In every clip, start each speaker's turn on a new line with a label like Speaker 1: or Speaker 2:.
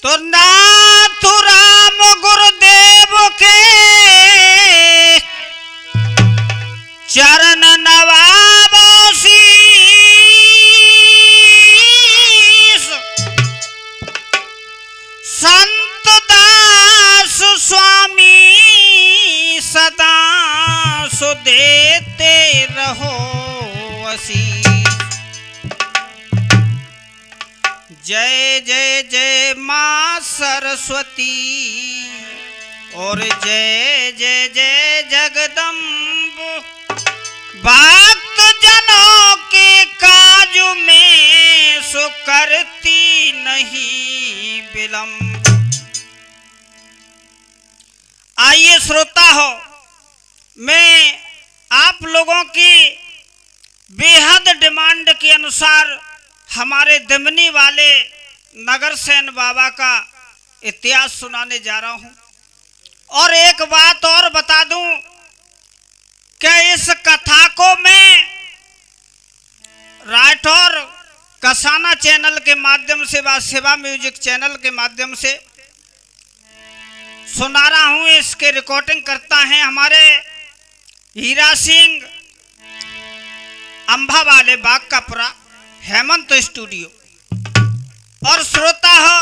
Speaker 1: तो नाथुराम गुरुदेव के चरण नवाबो शीस, संत दास स्वामी सदा सो देते रहो आशीष। जय जय जय माँ सरस्वती और जय जय जय जगदम्ब। भक्त जनों के काज में सो करती नहीं विलंब। आइए श्रोता हो, मैं आप लोगों की बेहद डिमांड के अनुसार हमारे दमनी वाले नगरसेन बाबा का इतिहास सुनाने जा रहा हूं। और एक बात और बता दूं कि इस कथा को मैं राठौर कसाना चैनल के माध्यम से व सेवा म्यूजिक चैनल के माध्यम से सुना रहा हूं। इसके रिकॉर्डिंग करता है हमारे हीरा सिंह अंबा वाले बाग का पुरा हेमंत स्टूडियो। और श्रोता हो,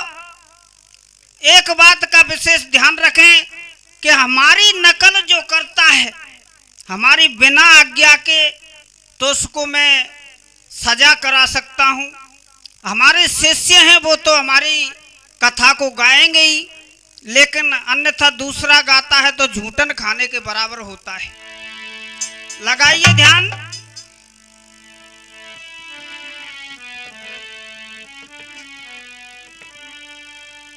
Speaker 1: एक बात का विशेष ध्यान रखें कि हमारी नकल जो करता है हमारी बिना आज्ञा के, तो उसको मैं सजा करा सकता हूं। हमारे शिष्य हैं वो तो हमारी कथा को गाएंगे ही, लेकिन अन्यथा दूसरा गाता है तो झूठन खाने के बराबर होता है। लगाइए ध्यान।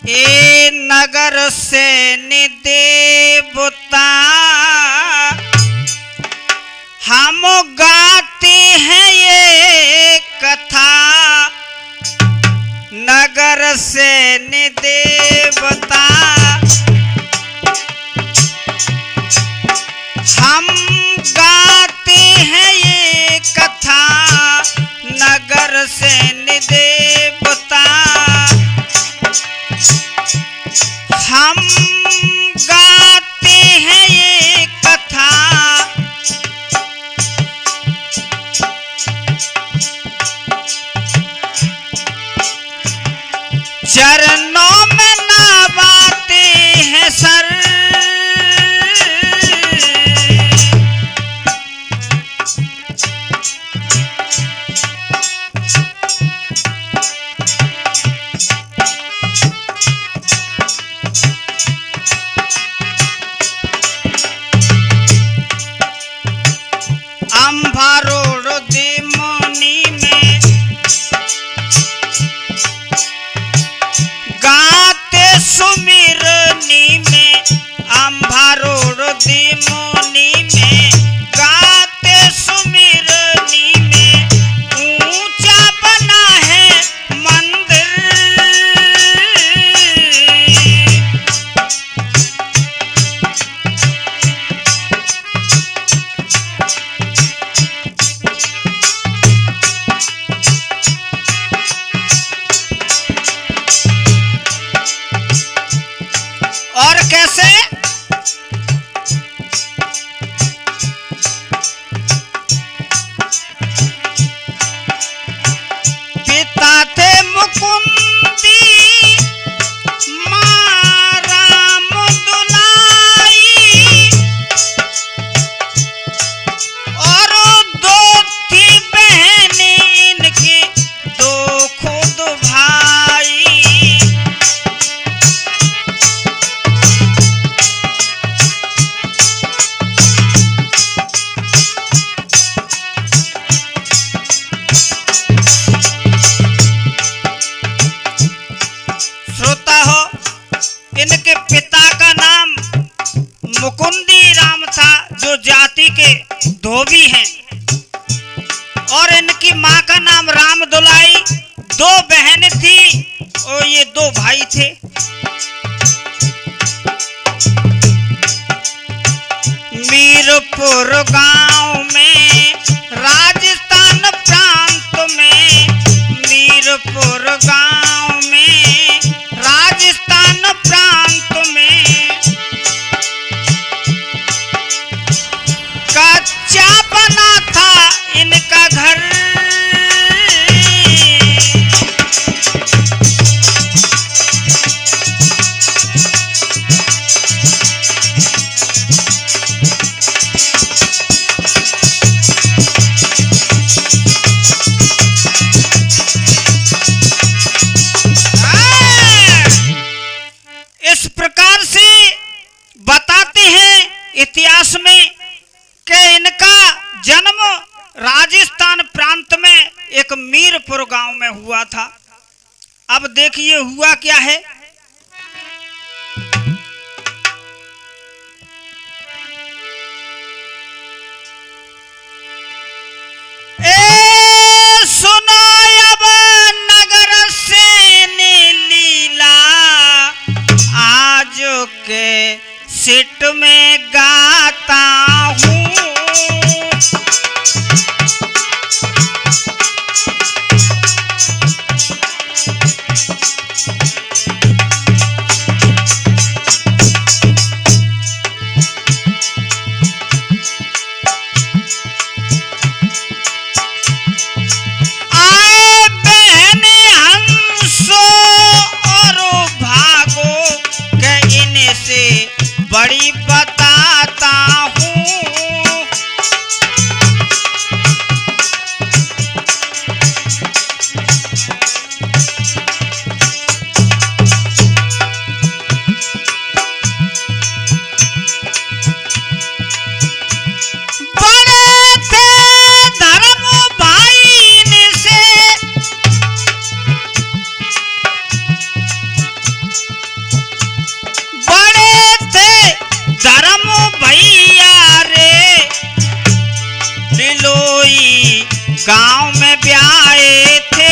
Speaker 1: ए नगर से देवता हम गाते हैं ये कथा। नगर से देवता हम गाते हैं ये कथा। नगर से देवता हम गाते हैं ये कथा। चरणों में नवाते हैं सर। अंबा रोड देमोनी में गाते सुमिरनी में। अंबा रोड देमोनी में गाते सुमिरनी में। ऊंचा बना है मंदिर। और कैसे? पिता थे मुकुंदी माँ राम दुलाई। और दो थी बहनें इनकी, दो खुद भाई। श्रोता हो, इनके पिता का नाम मुकुंदी राम था, जो जाति के धोबी हैं। और इनकी माँ का नाम राम दुलाई। दो बहन थी और ये दो भाई थे। मीरपुर गांव में राजस्थान प्रांत में। मीरपुर गांव में राजस्थान एक मीरपुर गांव में हुआ था। अब देखिए हुआ क्या है। सुनो अब नगर से लीला, आज के सिट में गाता हूँ। बड़ी बताता हूँ। बड़े थे धर्म भाई से, बड़े थे धर्म भैया रे, लिलोई गांव में ब्याहे थे।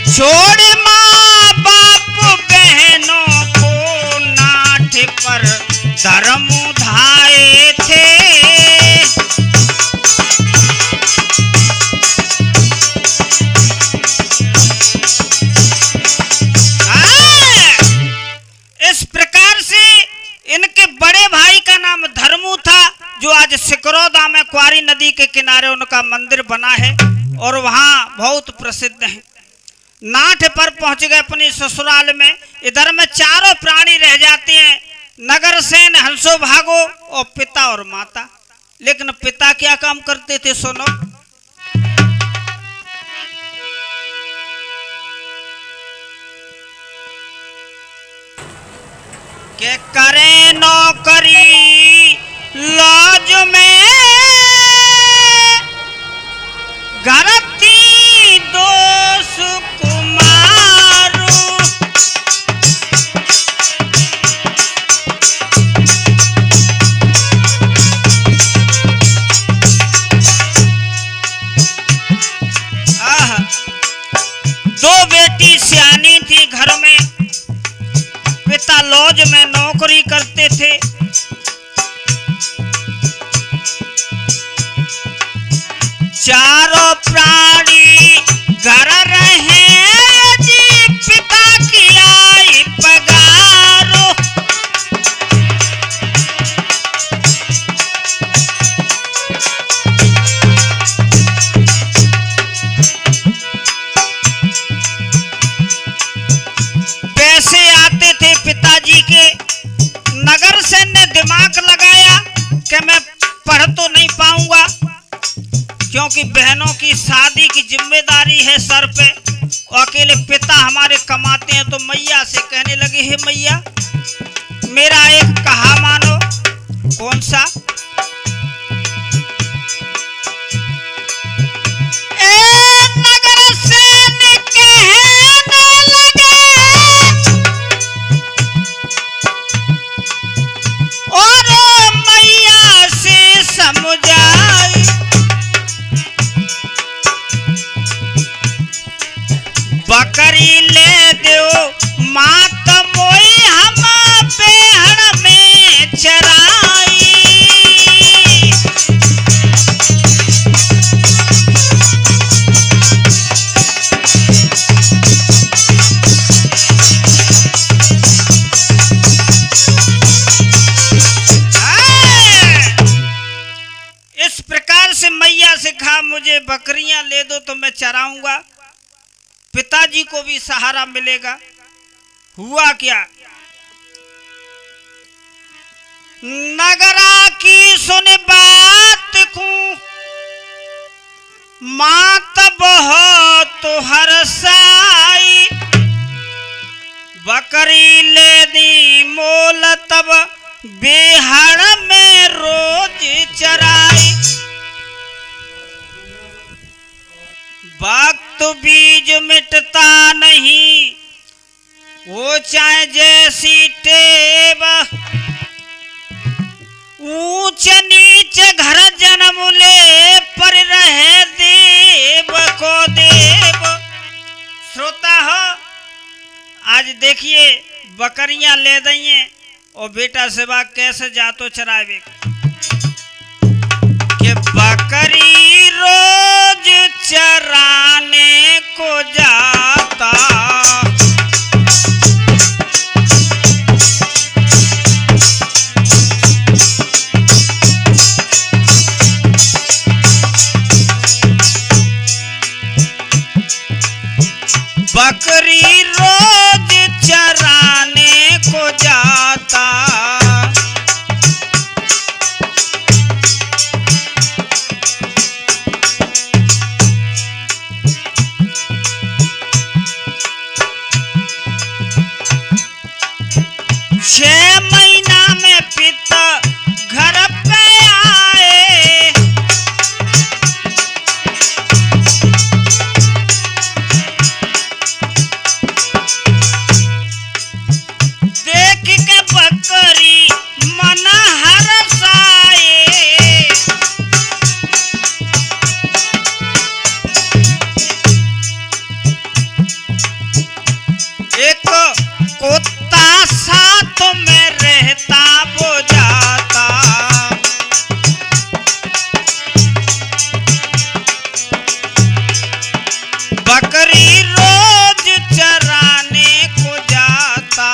Speaker 1: छोड़ माँ बाप बहनों को नाठ पर धर्म धाये थे। इस प्रकार से इनके बड़े भाई का नाम धर्मू था, जो आज सिकरौदा में क्वारी नदी के किनारे उनका मंदिर बना है और वहां बहुत प्रसिद्ध है। नाठ पर पहुंच गए अपनी ससुराल में। इधर में चारों प्राणी रह जाते हैं, नगर सेन, हंसो भागो और पिता और माता। लेकिन पिता क्या काम करते थे सुनो। के करे नौकरी लॉज में, घरती दोष कुमारू। दो बेटी सियानी थी घर में, पिता लॉज में नौकरी करते थे। चारों प्राणी घर रहे जी, पिता की आई पगारो। पैसे आते थे पिताजी के। नगर सेन ने दिमाग लगाया कि मैं पढ़ तो नहीं पाऊंगा, क्योंकि बहनों की शादी की जिम्मेदारी है सर पे, और अकेले पिता हमारे कमाते हैं। तो मैया से कहने लगे, हे मैया मेरा एक कहा मानो। कौन सा? नगर सेन कहने लगे, और मैया से समझाई। बकरी ले दो मात मोई, हम बेहड़ में चराई। इस प्रकार से मैया से कहा, मुझे बकरियां ले दो तो मैं चराऊंगा, पिताजी को भी सहारा मिलेगा। हुआ क्या, नगरा की सुन बात को मात बहुत हरसाई। दी मोल तब बेहड़ में रोज चराई। वक्त बीज मिटता नहीं वो चाहे जैसी टेब, ऊंच नीच घर जन्म ले पर रहे देव को देव। श्रोता हो आज देखिए बकरियां ले दइए और बेटा सेवा कैसे जातो चरावे कि बकरी रोज चराने को जाता। बकरी रोज चराने को जाता। छह महीना में पिता घर पे आए, देख के बकरी मन हरसाए। एक कुत्ता साथ में रहता वो जाता। बकरी रोज चराने को जाता।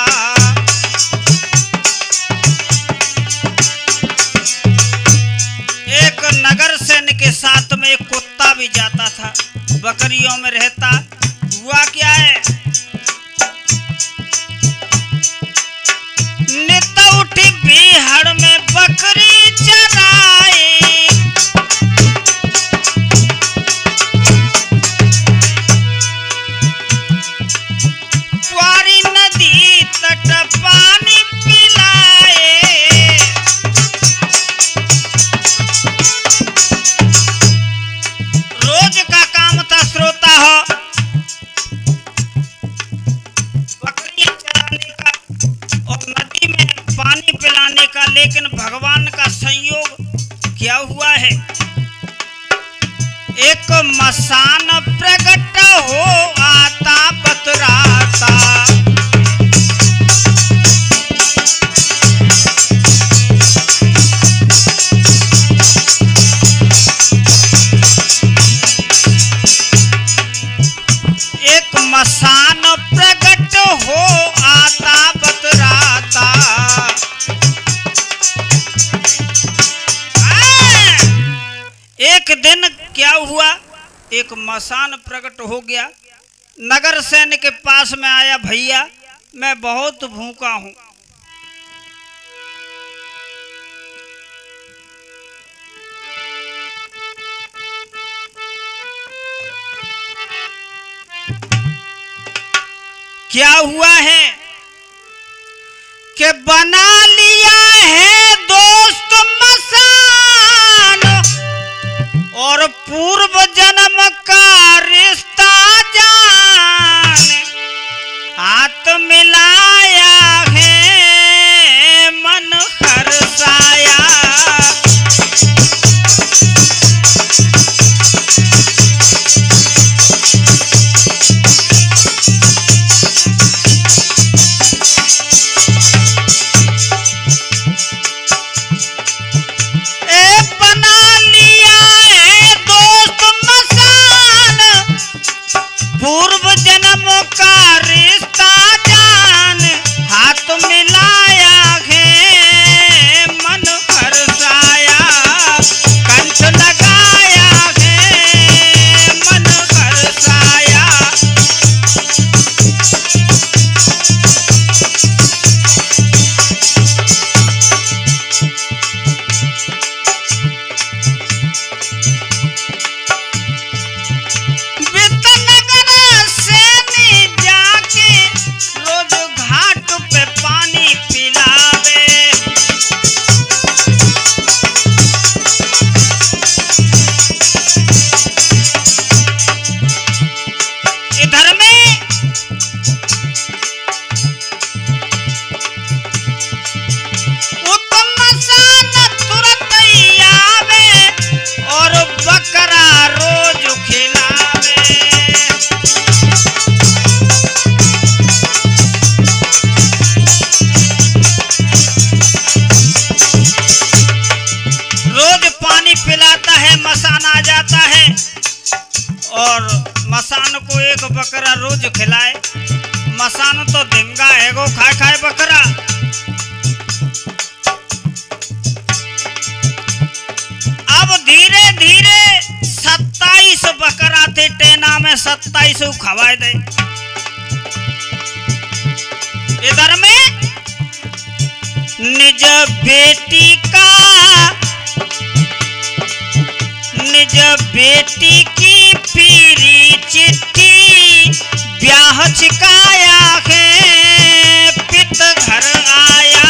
Speaker 1: एक नगर सेन के साथ में एक कुत्ता भी जाता था, बकरियों में रहता। हुआ क्या है, नित उठी बिहड़ में बकरी चराए। क्वारी नदी तट पानी पिलाए। रोज का काम था श्रोता हो बकरियां चराने का और नदी में पानी पिलाने का। लेकिन भगवान का संयोग क्या हुआ है, एक मसान प्रकट हो आता बतराता। एक मसान प्रकट हो आता बतराता। एक दिन क्या हुआ, एक मसान प्रकट हो गया। नगर सेन के पास में आया, भैया मैं बहुत भूखा हूं। क्या हुआ है कि बना लिया है दोस्त मसान और पूर्व जन्म का रिश्ता जान। हाथ मिलाया है मन हर्षाया। बना लिया है दोस्त मसान मसान को एक बकरा रोज खिलाए। मसान तो धिंगा है गो खाए खाए बकरा। अब धीरे धीरे 27 बकरा थे टेना में, 27 खवाए दे। इधर में निज बेटी की पीरी चिट्ठी ब्याह छिकाया है पित घर आया।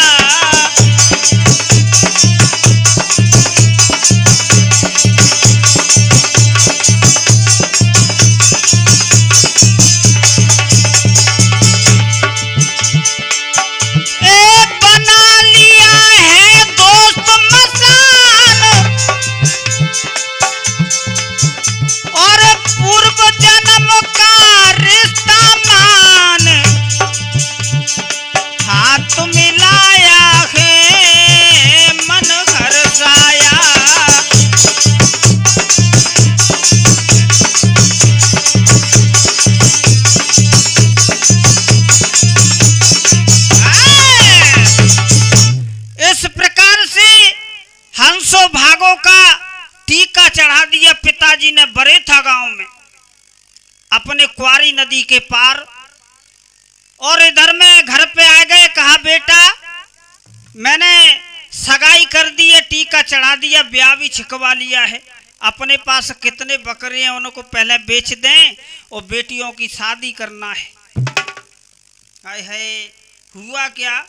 Speaker 1: भागों का टीका चढ़ा दिया पिताजी ने बरेथा गांव में अपने क्वारी नदी के पार। और इधर में घर पे आ गए, कहा बेटा मैंने सगाई कर दी है, टीका चढ़ा दिया, ब्याह भी छिकवा लिया है। अपने पास कितने बकरे हैं उनको पहले बेच दें और बेटियों की शादी करना है। हाय हाय, हुआ क्या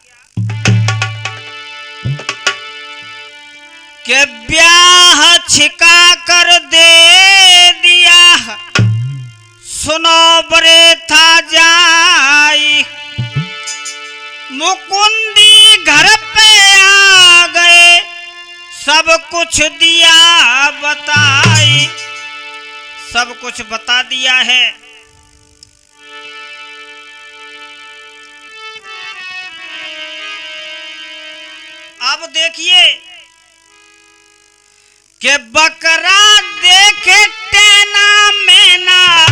Speaker 1: के ब्याह छिका कर दे दिया, सुनो बरेथा जाई। मुकुंदी घर पे आ गए, सब कुछ दिया बताई, सब कुछ बता दिया है। अब देखिए के बकरा देखे टेना में ना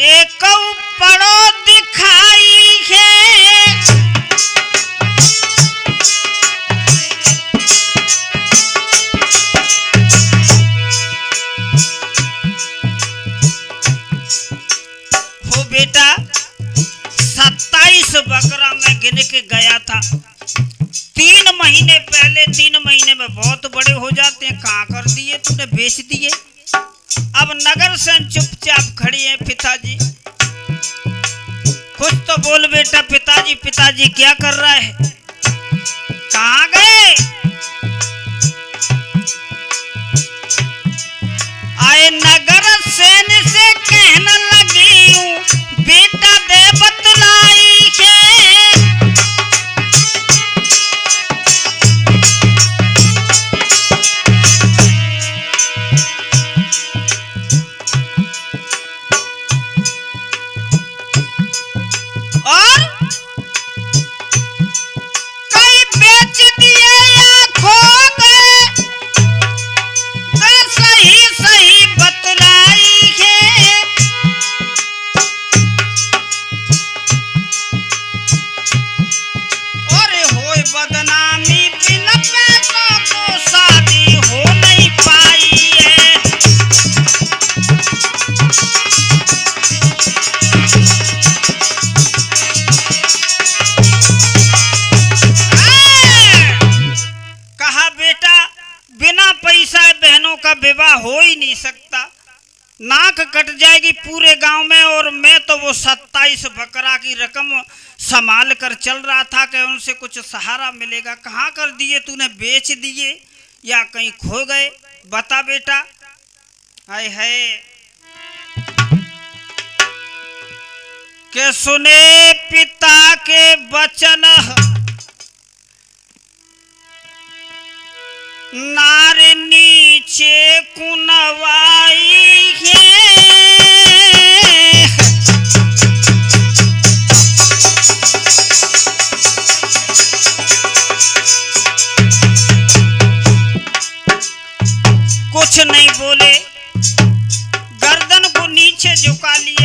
Speaker 1: एक पड़ो दिखाई है। हो बेटा 27 बकरा मैं गिन के गया था 3 महीने पहले। 3 महीने में बहुत बड़े हो जाते हैं, कहाँ कर दिए तूने, बेच दिए। अब नगर से चुपचाप खड़ी है। पिताजी कुछ तो बोल बेटा। पिताजी पिताजी क्या कर रहा है, कहाँ गए? आए नगर सेन से कहने लगी हूँ बेटा दे बतलाई है। और कई बेच दिए या खो गए, सही सही बतलाई है। और होए बदनामी बिना पैसों को शादी हो नहीं पाई है। बिना पैसा बहनों का विवाह हो ही नहीं सकता, नाक कट जाएगी पूरे गांव में। और मैं तो वो 27 बकरा की रकम संभाल कर चल रहा था कि उनसे कुछ सहारा मिलेगा। कहाँ कर दिए तूने, बेच दिए या कहीं खो गए, बता बेटा। हाय हाय, के सुने पिता के वचन नार नीचे कुनवाई है। कुछ नहीं बोले, गर्दन को नीचे झुका लिया।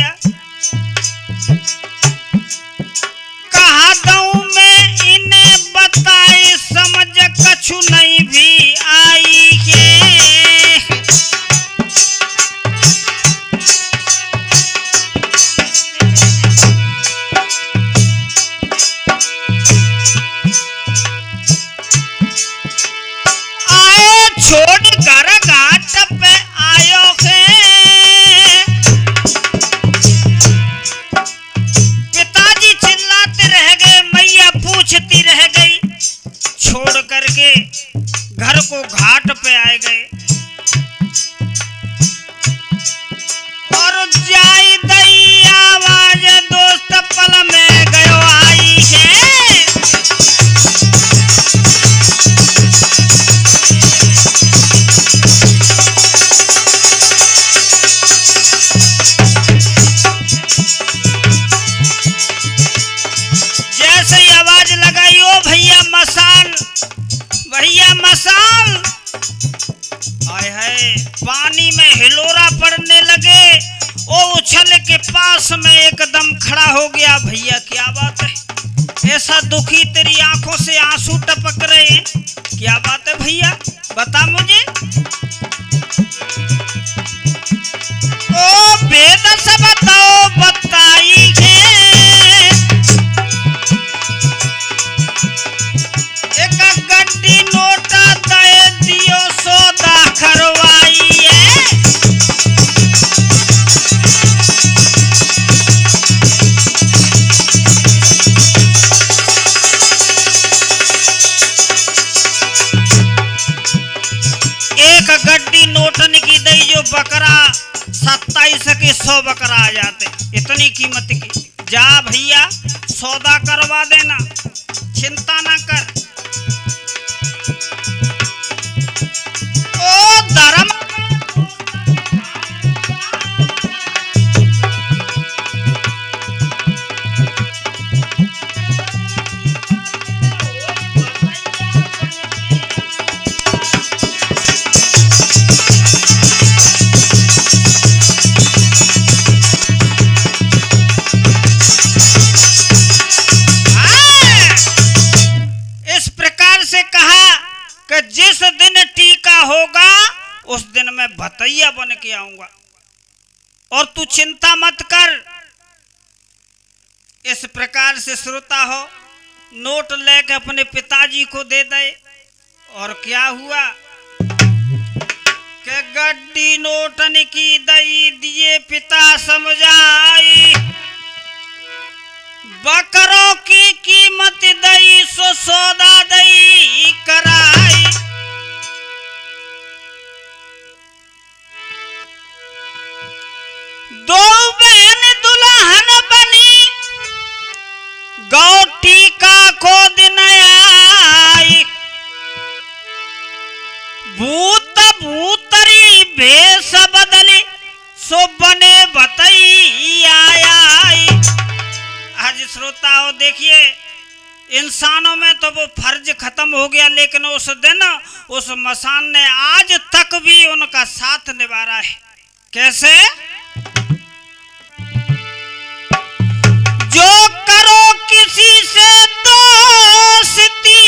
Speaker 1: मसाल आए है पानी में हिलोरा पड़ने लगे। वो उछल के पास में एकदम खड़ा हो गया। भैया क्या बात है, ऐसा दुखी तेरी आंखों से आंसू टपक रहे हैं, क्या बात है भैया बता मुझे। ओ वेद से बताओ बताइए, एक गड्डी नोटा दे दियो सौदा करवाइए। एक गड्डी नोटन की दई जो बकरा 27 के 100 बकरा आ जाते, इतनी कीमत की। जा भैया सौदा करवा देना, चिंता ना कर। ओ धर्म जिस दिन टीका होगा उस दिन मैं भतैया बन के आऊंगा, और तू चिंता मत कर। इस प्रकार से श्रोता हो नोट लेके अपने पिताजी को दे दे। और क्या हुआ कि गड्डी नोटन की दई दिए पिता समझाई, बकरों की कीमत दई सो सौदा दई कराई। दो बहन दुल्हन बनी गौ टीका को दिन आई, भूत भूतरी भेष बदली सो बने भतैया आई। आज श्रोता हो देखिए इंसानों में तो वो फर्ज खत्म हो गया, लेकिन उस दिन उस मसान ने आज तक भी उनका साथ निभा रहा है। कैसे? जो करो किसी से दोस्ती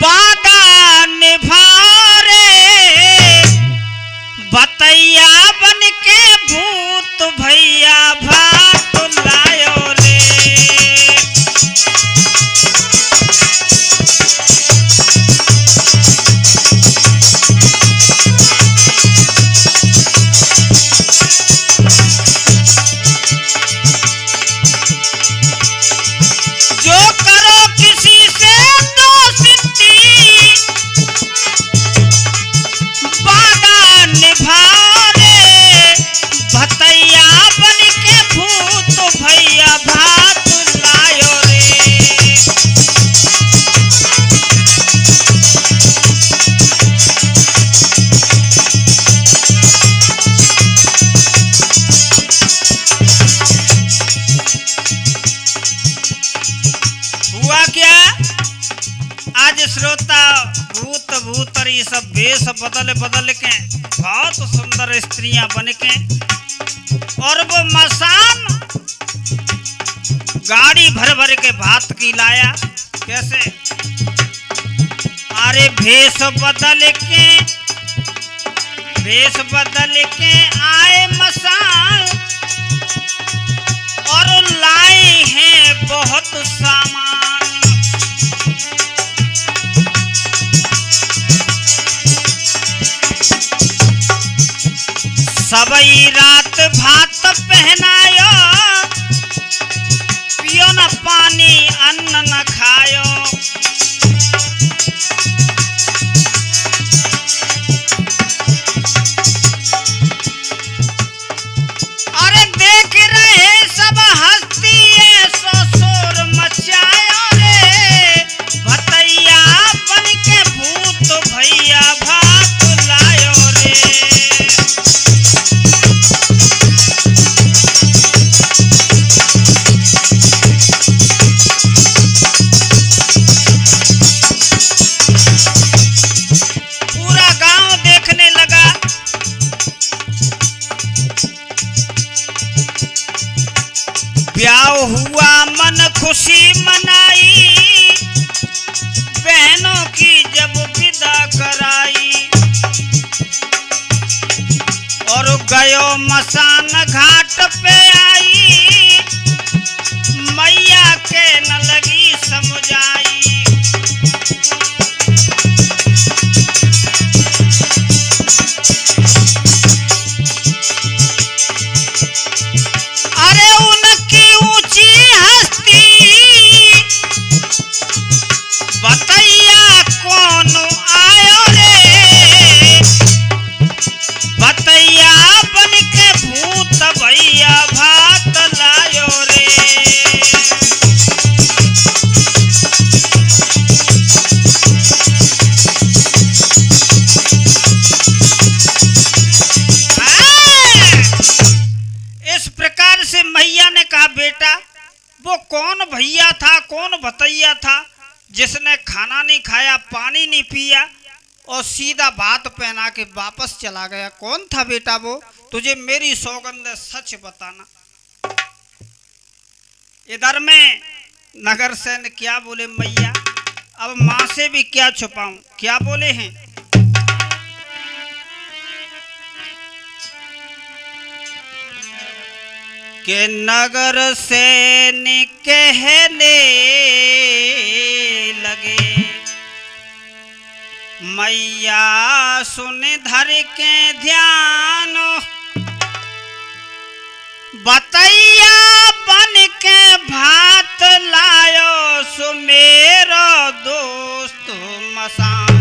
Speaker 1: वादा निभारे, बतैया बन के भूत भैया भात लायो रे। जो करो किसी से दोस्ती वादा निभारे, भतैया बन के भूत भैया भात लायो रे। हुआ क्या आज श्रोता भूत भूतरी सब भेष बदल बदल के बहुत सुंदर स्त्रियां बन के, और वो मसान गाड़ी भर भर के भात की लाया। कैसे? अरे भेष बदल के आए मसान, और लाए हैं बहुत सामान। सबई रात भात पहनायो, पियो न पानी अन्न न खायो। अरे देख रहे सब हस्ती सो शोर मचायो रे, भतैया बन के भूत भैया भात लायो रे। ब्याह हुआ मन खुशी मनाई, बहनों की जब विदा कराई, और गयो मसान घाट पे आई, मैया के न लगी समझाई। अरे उनकी ऊंची हस्ती, बतैया कौन आयो रे, बतैया बन के भूत भैया भात लायो रे। इस प्रकार से मैया ने कहा, बेटा वो कौन भैया था, कौन भतैया था जिसने खाना नहीं खाया, पानी नहीं पिया और सीधा बात पहना के वापस चला गया? कौन था बेटा वो? तुझे मेरी सौगंध सच बताना। इधर में नगर सेन क्या बोले, मैया अब माँ से भी क्या छुपाऊं? क्या बोले हैं? के नगर सेन कहने लगे, मैया सुन धर के ध्यान, बतैया बन के भात लायो, सो मेरो दोस्त मसान।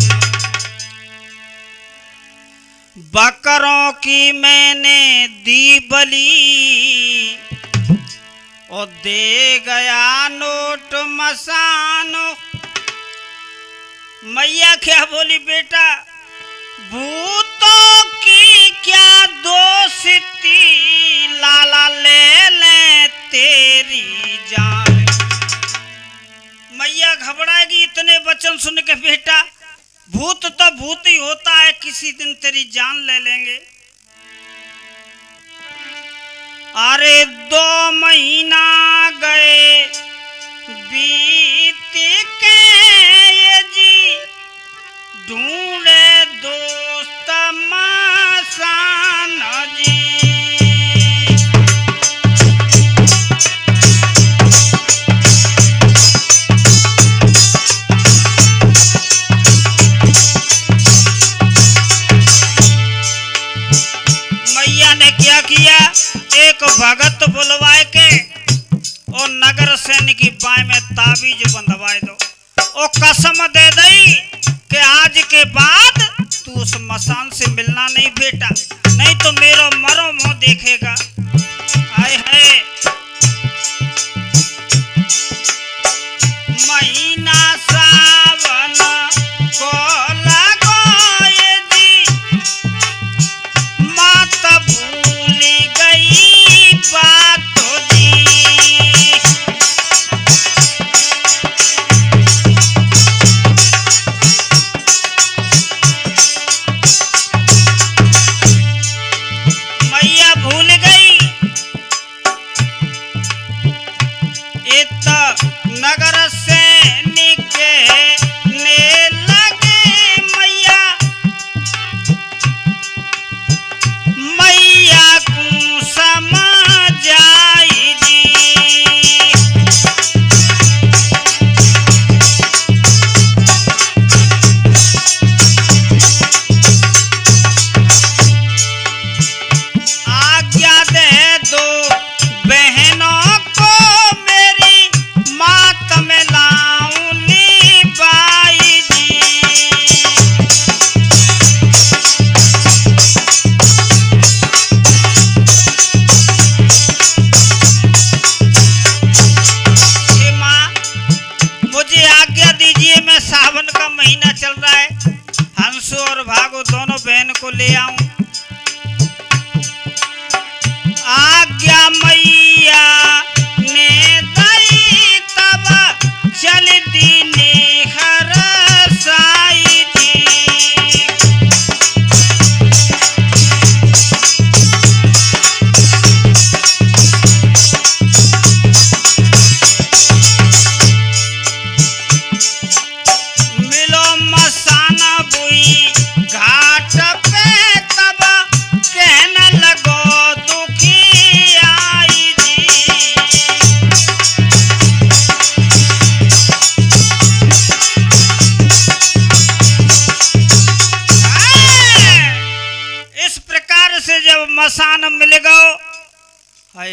Speaker 1: बकरों की मैंने दी बलि, और दे गया नोट मसानो। मैया क्या बोली, बेटा भूतों की क्या दोस्ती, लाला ले ले तेरी जान। मैया घबराएगी इतने वचन सुन के, बेटा भूत तो भूत ही होता है, किसी दिन तेरी जान ले लेंगे। अरे 2 महीना गए बीत के, ये जी ढूंढे दोस्त मसान जी। मैया ने क्या किया, एक भगत बुलवाए के और नगर सेन की बाय में ताबीज बंधवाए दो, और कसम दे दई कि आज के बाद तू उस मसान से मिलना नहीं बेटा, नहीं तो मेरो मरो मुंह देखेगा। आए है महीना सावन को लगो, ये जी मात भूल गई बातों जी। मैया भूल गई, इत नगर से निकलने लगे मैया, मैया को समझ आई जी। आज्ञा दे दो बहनों को, मेरी मात में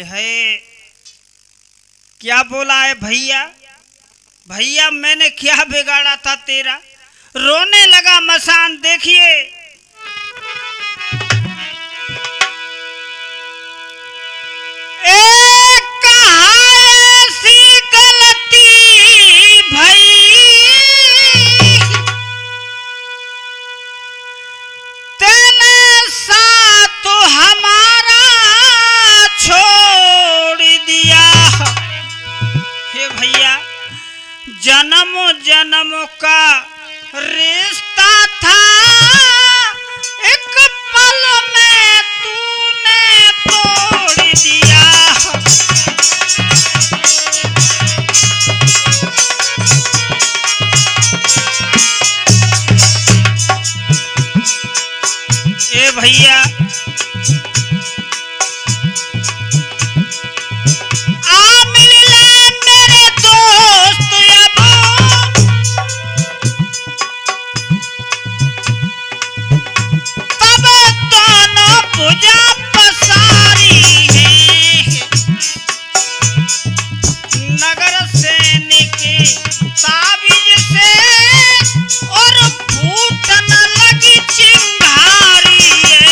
Speaker 1: हाय हाय, क्या बोला है भैया? भैया मैंने क्या बिगाड़ा था तेरा? रोने लगा मसान। देखिए एक कहाँ ऐसी गलती भई, तेने साथ हमारा छोड़ दिया। हे भैया, जन्म जन्म का रिश्ता था, एक पल में तूने तोड़ दिया। ए भैया, आ मिल ले मेरे दोस्त अब, तब दोनों पूजा पसारी है। नगर सैनिक ताबीज से और फूटन लगी चिंगारी है।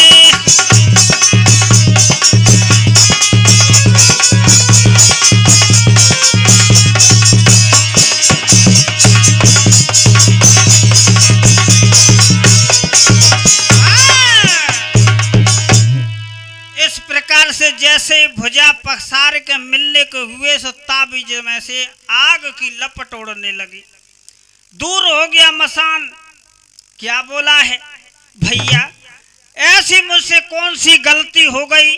Speaker 1: इस प्रकार से जैसे भुजा पसार के मिलने को हुए, सो ताबीज में से आग की लपट उड़ने लगी। दूर हो गया मसान। क्या बोला है भैया? ऐसी मुझसे कौन सी गलती हो गई?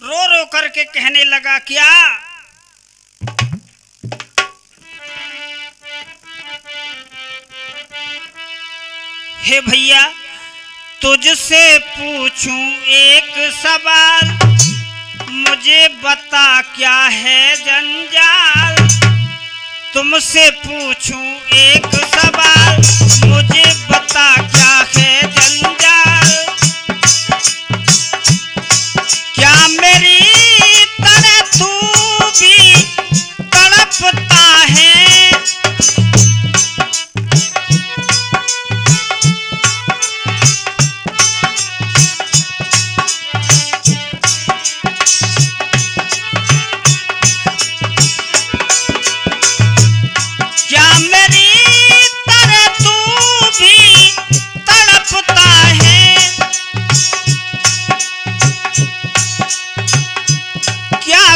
Speaker 1: रो रो करके कहने लगा। क्या? हे भैया, तुझसे पूछूं एक सवाल, मुझे बता क्या है जंजाल? तुमसे पूछूं एक सवाल, मुझे बता क्या है जंजाल? क्या मेरी तरह तू भी तड़पता है?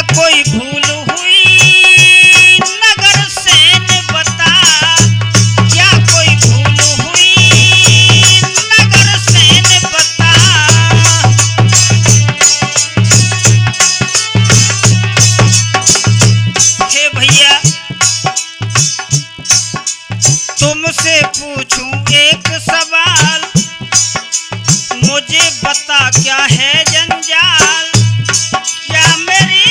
Speaker 1: कोई भूल हुई नगर सैन बता, क्या कोई भूल हुई नगर सैन बता? हे भैया, तुमसे पूछूं एक सवाल, मुझे बता क्या है जंजाल? क्या मेरी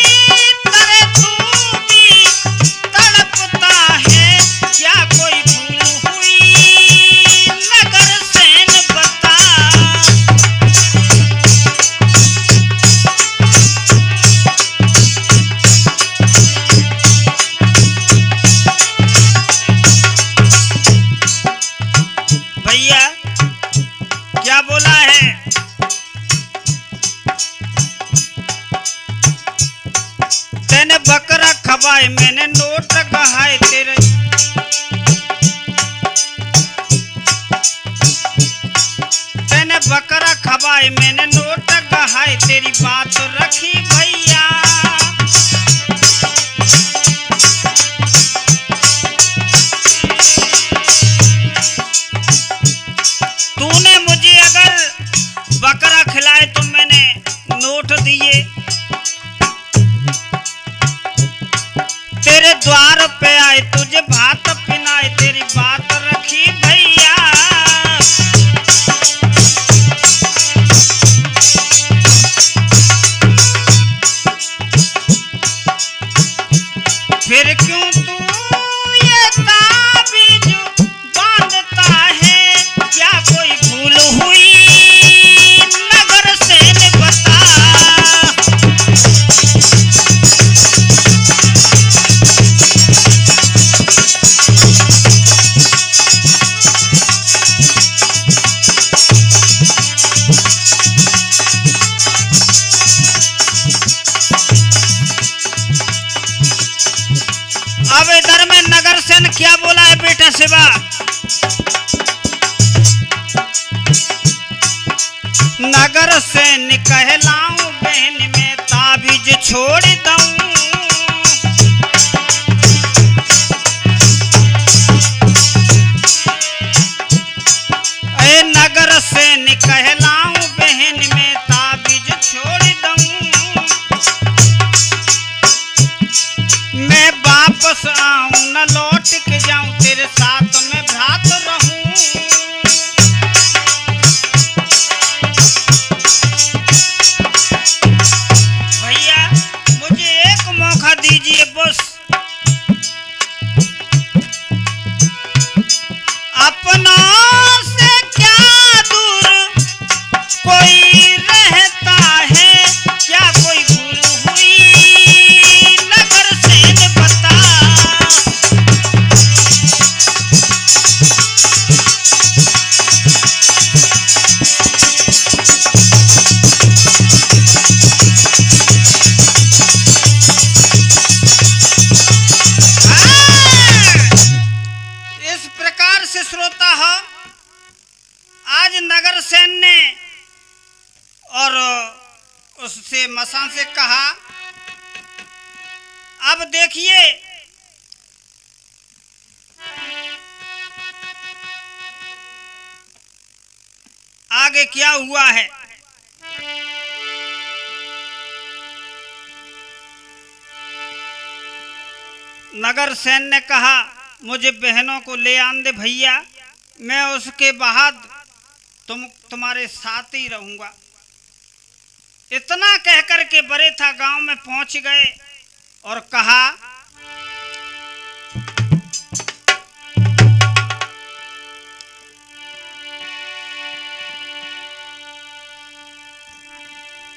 Speaker 1: क्या बोला है? तेने बकरा खवाए, मैंने नोट गहाए तेरे। तेने बकरा खवाए, मैंने नोट गहाए, तेरी बात रखी भैया। तूने मुझे अगर बकरा खिलाए तो मैंने नोट दिए, तेरे द्वार पे आए तुझे भात पिनाए, तेरी बात रखी भैया। फिर क्यों तू ये ताबीज बांधता है? क्या कोई भूल हुई नगर सैन बता? अब इधर में नगर सेन क्या बोला है बेटा शिवा, नगर सेन कहलाऊं बहन में ताबीज छोड़ दूं, ए नगर सेन कहलाऊं बहन में ताबीज छोड़ दूं, मैं वापस आऊं न लौट के जाऊं तेरे साथ में भ्रात रहूं, भैया मुझे एक मौका दीजिए बस, अपनों से क्या दूर कोई रहता है, क्या कोई भूल हुई नगर सेन बता, इस प्रकार से श्रोता हो आज नगर सेन ने और उससे मसान से कहा, अब देखिए आगे क्या हुआ है। नगर सेन ने कहा मुझे बहनों को ले आन दे भैया, मैं उसके बाद तुम्हारे साथ ही रहूंगा। इतना कहकर के बरेथा गांव में पहुंच गए और कहा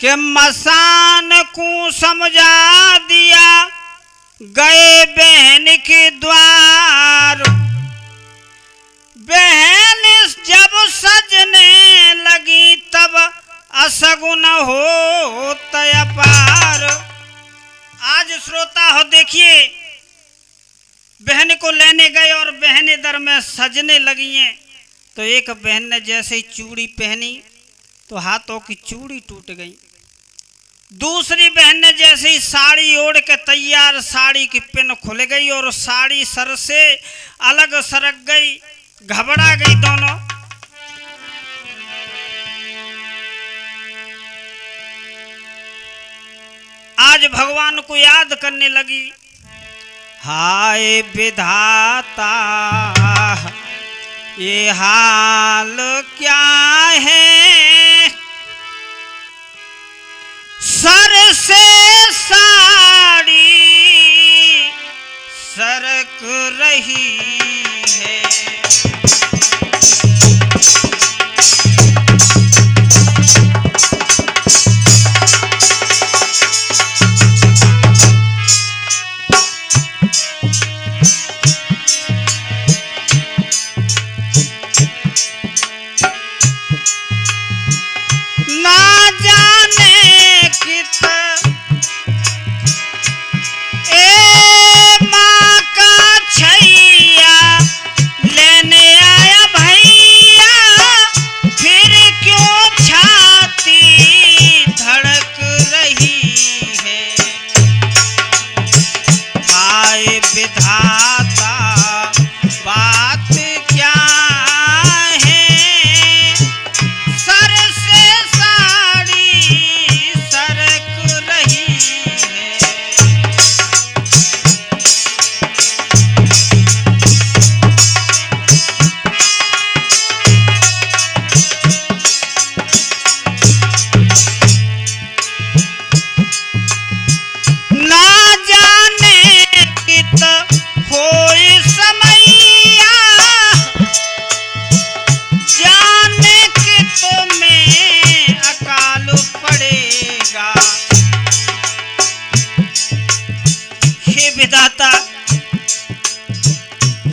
Speaker 1: कि मसान को समझा दिया गए बहन के द्वार, बहन जब सजने लगी तब असगुन हो तय पार। आज श्रोता हो देखिए बहन को लेने गए और बहन इधर में सजने लगी हैं, तो एक बहन ने जैसे ही चूड़ी पहनी तो हाथों की चूड़ी टूट गई, दूसरी बहन ने जैसे ही साड़ी ओढ़ के तैयार, साड़ी की पिन खुल गई और साड़ी सर से अलग सरक गई, घबरा गई दोनों। आज भगवान को याद करने लगी, हाय विधाता ये हाल क्या है, सर से साड़ी सरक रही है, ना जाने कित माँ का छैया लेने आया भैया, फिर क्यों छाती धड़क रही है, हाय विधाता बात क्या है, सर से साड़ी सरक रही है। ना जाने कित होई समैया, जाने कित में अकाल पड़ेगा, हे विधाता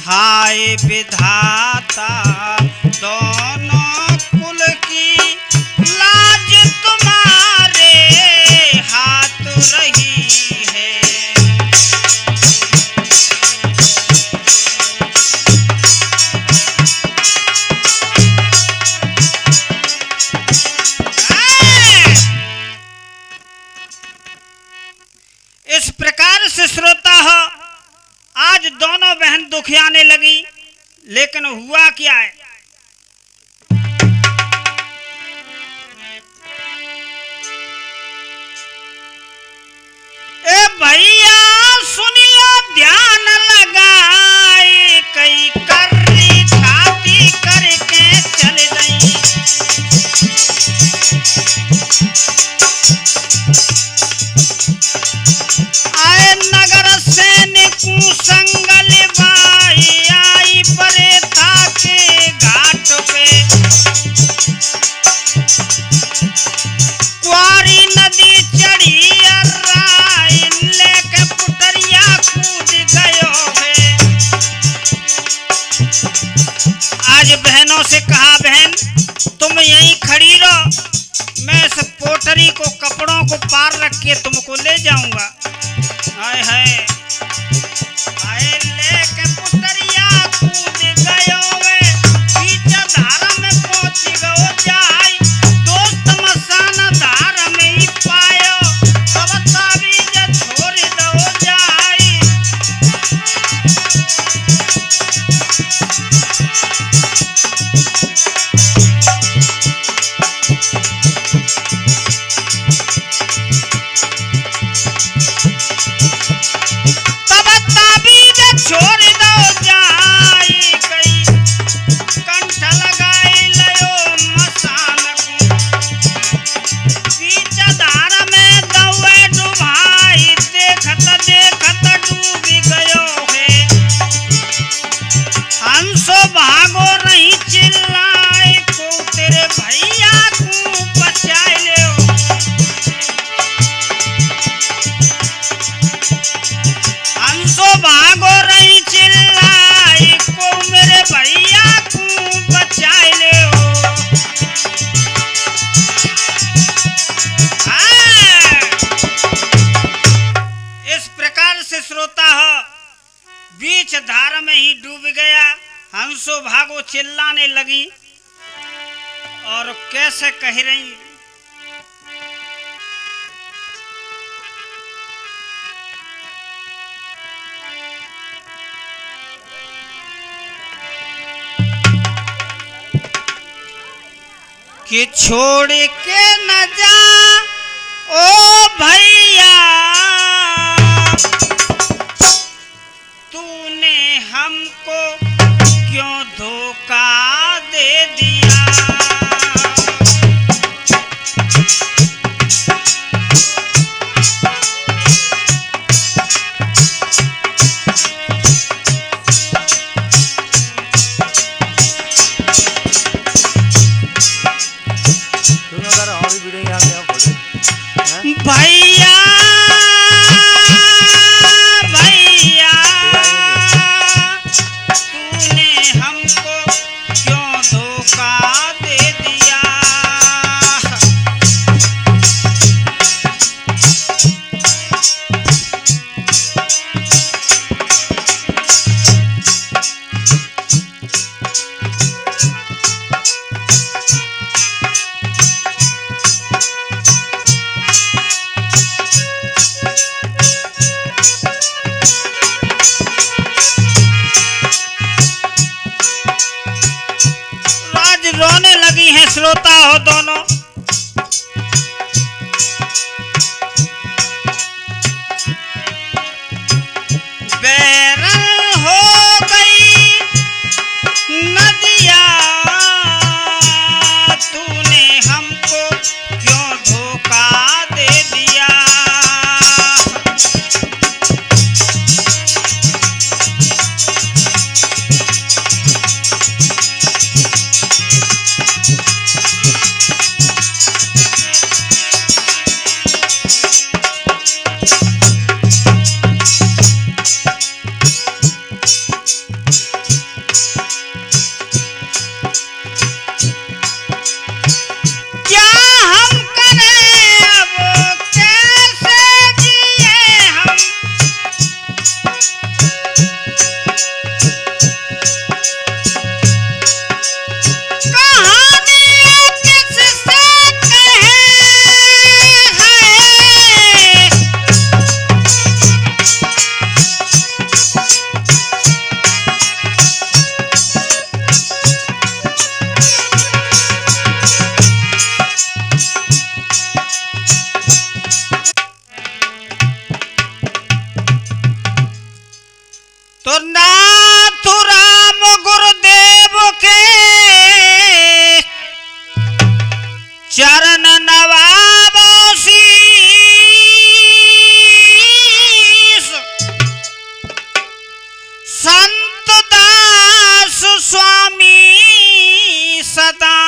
Speaker 1: हाय विधाता दोनों कुल की लाज तुम्हारे हाथ रही है, दुखियाने लगी। लेकिन हुआ क्या है, ए भैया सुनियो ध्यान लगाए, कई कर्री छाती करके चल गई। आए नगर सैनिक संगल बाई, आई बरेता के घाट पे। कुआरी नदी चढ़ी अर्राई, लेके पुटरिया कूद गयो है। आज बहनों से कहा, बहन तुम यहीं खड़ी रहो, मैं इस पोटरी को कपड़ों को पार रख के तुमको ले जाऊंगा। हाय हाय आए लेके पुटरिया कूद गयो वे, बीच धारा में पहुंच गयो जाई। दोस्त मसान धार में ही पायो, तब ताबीज छोड़ दो जाई। तब ताबीज छोड़ दो जाई, कई कंठ लगाई लयो मसान को। बीच धार में दौए डुबाई, देखत देखत डूब गयो है। हंसो भागो रही चिल्लाए, को तेरे भैया को बचाए ले। हंसो भागो रही चिल्लाई, को मेरे भैया को बचाए ले। इस प्रकार से श्रोता हो बीच धार में ही डूब गया। हंसो भागो चिल्लाने लगी और कैसे कह रही, कि छोड़ के न जा ओ भैया, तूने हमको क्यों धोखा दे दिया। भैया भैया तूने हमको क्यों धोखा दे दिया। रोने लगी हैं श्रोता हो दोनों। बैरन हो गई नदिया, तूने हमको क्यों धोखा दे दिया। तो नाथ राम गुरुदेव के चरण नवाबो शीस, संत दास स्वामी सदा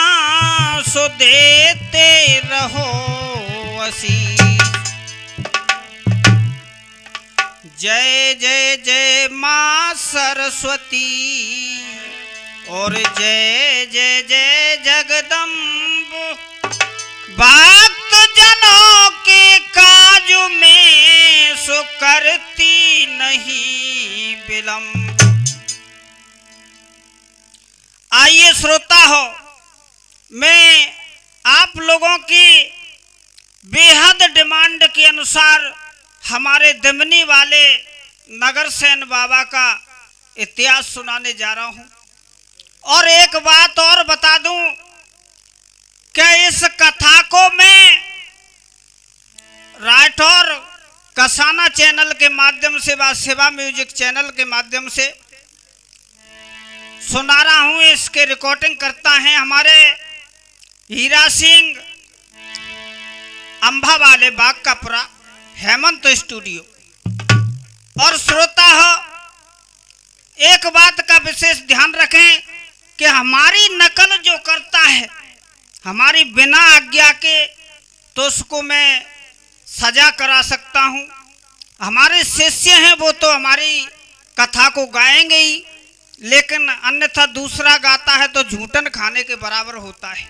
Speaker 1: सो देते रहो आशीष। जय जय जय माँ सरस्वती और जय जय जय जगदम्ब, भक्त जनों के काज में सो करती नहीं विलंब। आइए श्रोता हो, मैं आप लोगों की बेहद डिमांड के अनुसार हमारे दिमनी वाले नगरसेन बाबा का इतिहास सुनाने जा रहा हूं। और एक बात और बता दूं कि इस कथा को मैं राठौर कसाना चैनल के माध्यम से व सेवा म्यूजिक चैनल के माध्यम से सुना रहा हूं। इसके रिकॉर्डिंग करता है हमारे हीरा सिंह अंबा वाले बागकापुरा हेमंत स्टूडियो। और श्रोता हो, एक बात का विशेष ध्यान रखें कि हमारी नकल जो करता है हमारी बिना आज्ञा के, तो उसको मैं सजा करा सकता हूं। हमारे शिष्य हैं वो तो हमारी कथा को गाएंगे ही, लेकिन अन्यथा दूसरा गाता है तो झूठन खाने के बराबर होता है।